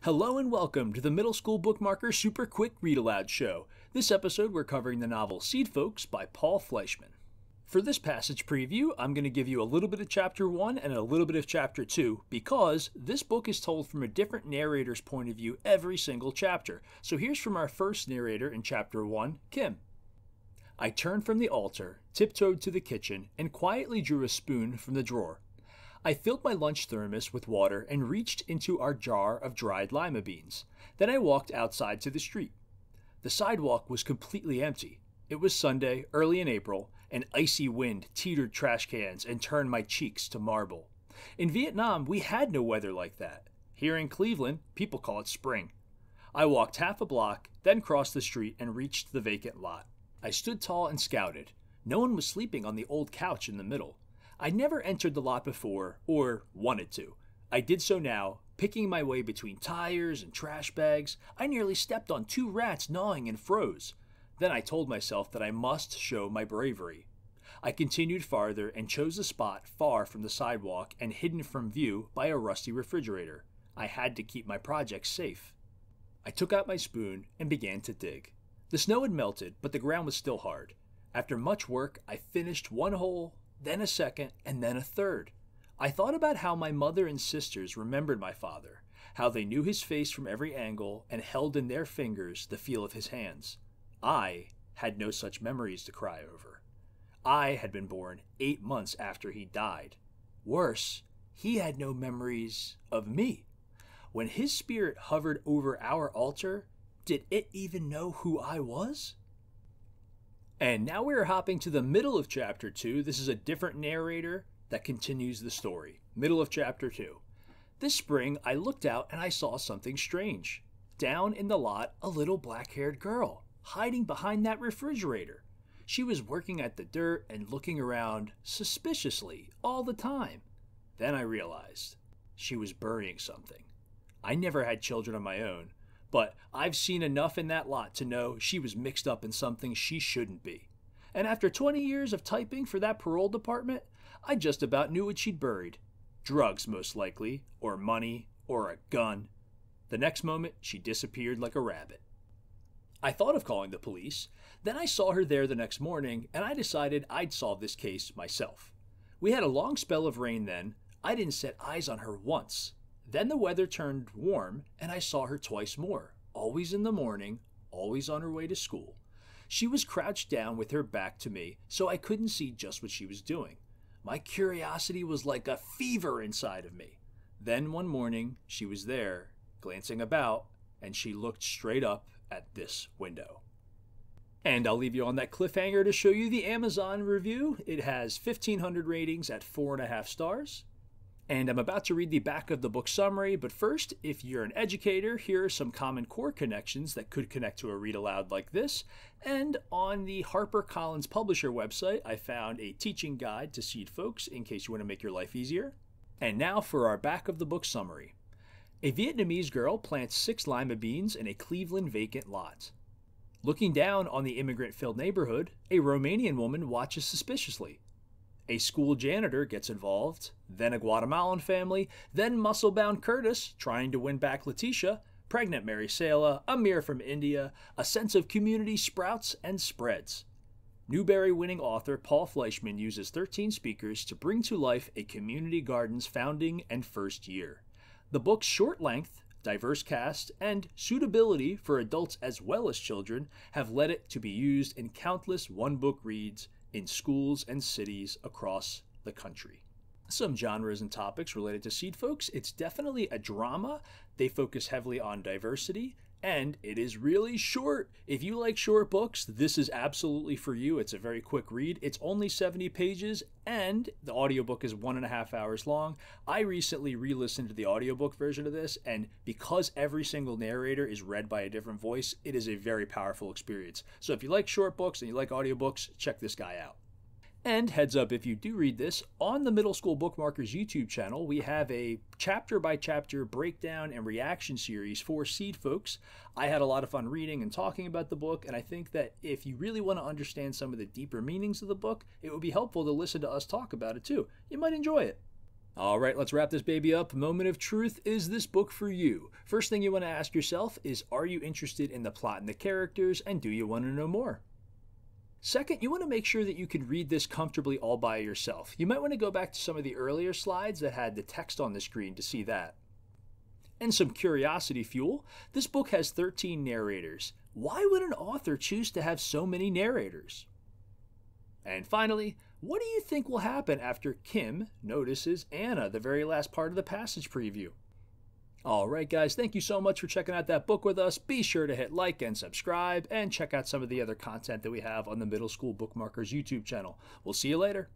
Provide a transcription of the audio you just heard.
Hello and welcome to the Middle School Bookmarker Super Quick Read Aloud Show. This episode we're covering the novel Seedfolks by Paul Fleishman. For this passage preview, I'm going to give you a little bit of Chapter 1 and a little bit of Chapter 2 because this book is told from a different narrator's point of view every single chapter. So here's from our first narrator in Chapter 1, Kim. I turned from the altar, tiptoed to the kitchen, and quietly drew a spoon from the drawer. I filled my lunch thermos with water and reached into our jar of dried lima beans. Then I walked outside to the street. The sidewalk was completely empty. It was Sunday, early in April. An icy wind teetered trash cans and turned my cheeks to marble. In Vietnam, we had no weather like that. Here in Cleveland, people call it spring. I walked half a block, then crossed the street and reached the vacant lot. I stood tall and scouted. No one was sleeping on the old couch in the middle. I'd never entered the lot before, or wanted to. I did so now, picking my way between tires and trash bags. I nearly stepped on 2 rats gnawing and froze. Then I told myself that I must show my bravery. I continued farther and chose a spot far from the sidewalk and hidden from view by a rusty refrigerator. I had to keep my projects safe. I took out my spoon and began to dig. The snow had melted, but the ground was still hard. After much work, I finished 1 hole, then a second, and then a third. I thought about how my mother and sisters remembered my father, how they knew his face from every angle and held in their fingers the feel of his hands. I had no such memories to cry over. I had been born 8 months after he died. Worse, he had no memories of me. When his spirit hovered over our altar, did it even know who I was? And now we're hopping to the middle of Chapter 2. This is a different narrator that continues the story. Middle of Chapter 2. This spring, I looked out and I saw something strange. Down in the lot, a little black-haired girl, hiding behind that refrigerator. She was working at the dirt and looking around suspiciously all the time. Then I realized she was burying something. I never had children of my own, but I've seen enough in that lot to know she was mixed up in something she shouldn't be. And after 20 years of typing for that parole department, I just about knew what she'd buried. Drugs, most likely, or money, or a gun. The next moment, she disappeared like a rabbit. I thought of calling the police. Then I saw her there the next morning, and I decided I'd solve this case myself. We had a long spell of rain then. I didn't set eyes on her once. Then the weather turned warm, and I saw her twice more, always in the morning, always on her way to school. She was crouched down with her back to me, so I couldn't see just what she was doing. My curiosity was like a fever inside of me. Then one morning, she was there, glancing about, and she looked straight up at this window. And I'll leave you on that cliffhanger to show you the Amazon review. It has 1,500 ratings at 4.5 stars. And I'm about to read the back of the book summary, but first, if you're an educator, here are some common core connections that could connect to a read aloud like this. And on the HarperCollins publisher website, I found a teaching guide to Seedfolks in case you want to make your life easier. And now for our back of the book summary. A Vietnamese girl plants 6 lima beans in a Cleveland vacant lot. Looking down on the immigrant-filled neighborhood, a Romanian woman watches suspiciously. A school janitor gets involved, then a Guatemalan family, then muscle-bound Curtis trying to win back Letitia, pregnant Mary Sala, Amir from India. A sense of community sprouts and spreads. Newbery-winning author Paul Fleishman uses 13 speakers to bring to life a community garden's founding and first year. The book's short length, diverse cast, and suitability for adults as well as children have led it to be used in countless one-book reads in schools and cities across the country. Some genres and topics related to Seedfolks. It's definitely a drama. They focus heavily on diversity, and it is really short. If you like short books, this is absolutely for you. It's a very quick read. It's only 70 pages, and the audiobook is 1.5 hours long. I recently re-listened to the audiobook version of this, and because every single narrator is read by a different voice, it is a very powerful experience. So if you like short books and you like audiobooks, check this guy out. And heads up, if you do read this, on the Middle School Bookmarkers YouTube channel, we have a chapter-by-chapter breakdown and reaction series for Seedfolks. I had a lot of fun reading and talking about the book, and I think that if you really want to understand some of the deeper meanings of the book, it would be helpful to listen to us talk about it too. You might enjoy it. Alright, let's wrap this baby up. Moment of truth. Is this book for you? First thing you want to ask yourself is, are you interested in the plot and the characters, and do you want to know more? Second, you want to make sure that you can read this comfortably all by yourself. You might want to go back to some of the earlier slides that had the text on the screen to see that. And some curiosity fuel. This book has 13 narrators. Why would an author choose to have so many narrators? And finally, what do you think will happen after Kim notices Anna, the very last part of the passage preview? Alright guys, thank you so much for checking out that book with us. Be sure to hit like and subscribe, and check out some of the other content that we have on the Middle School Bookmarkers YouTube channel. We'll see you later.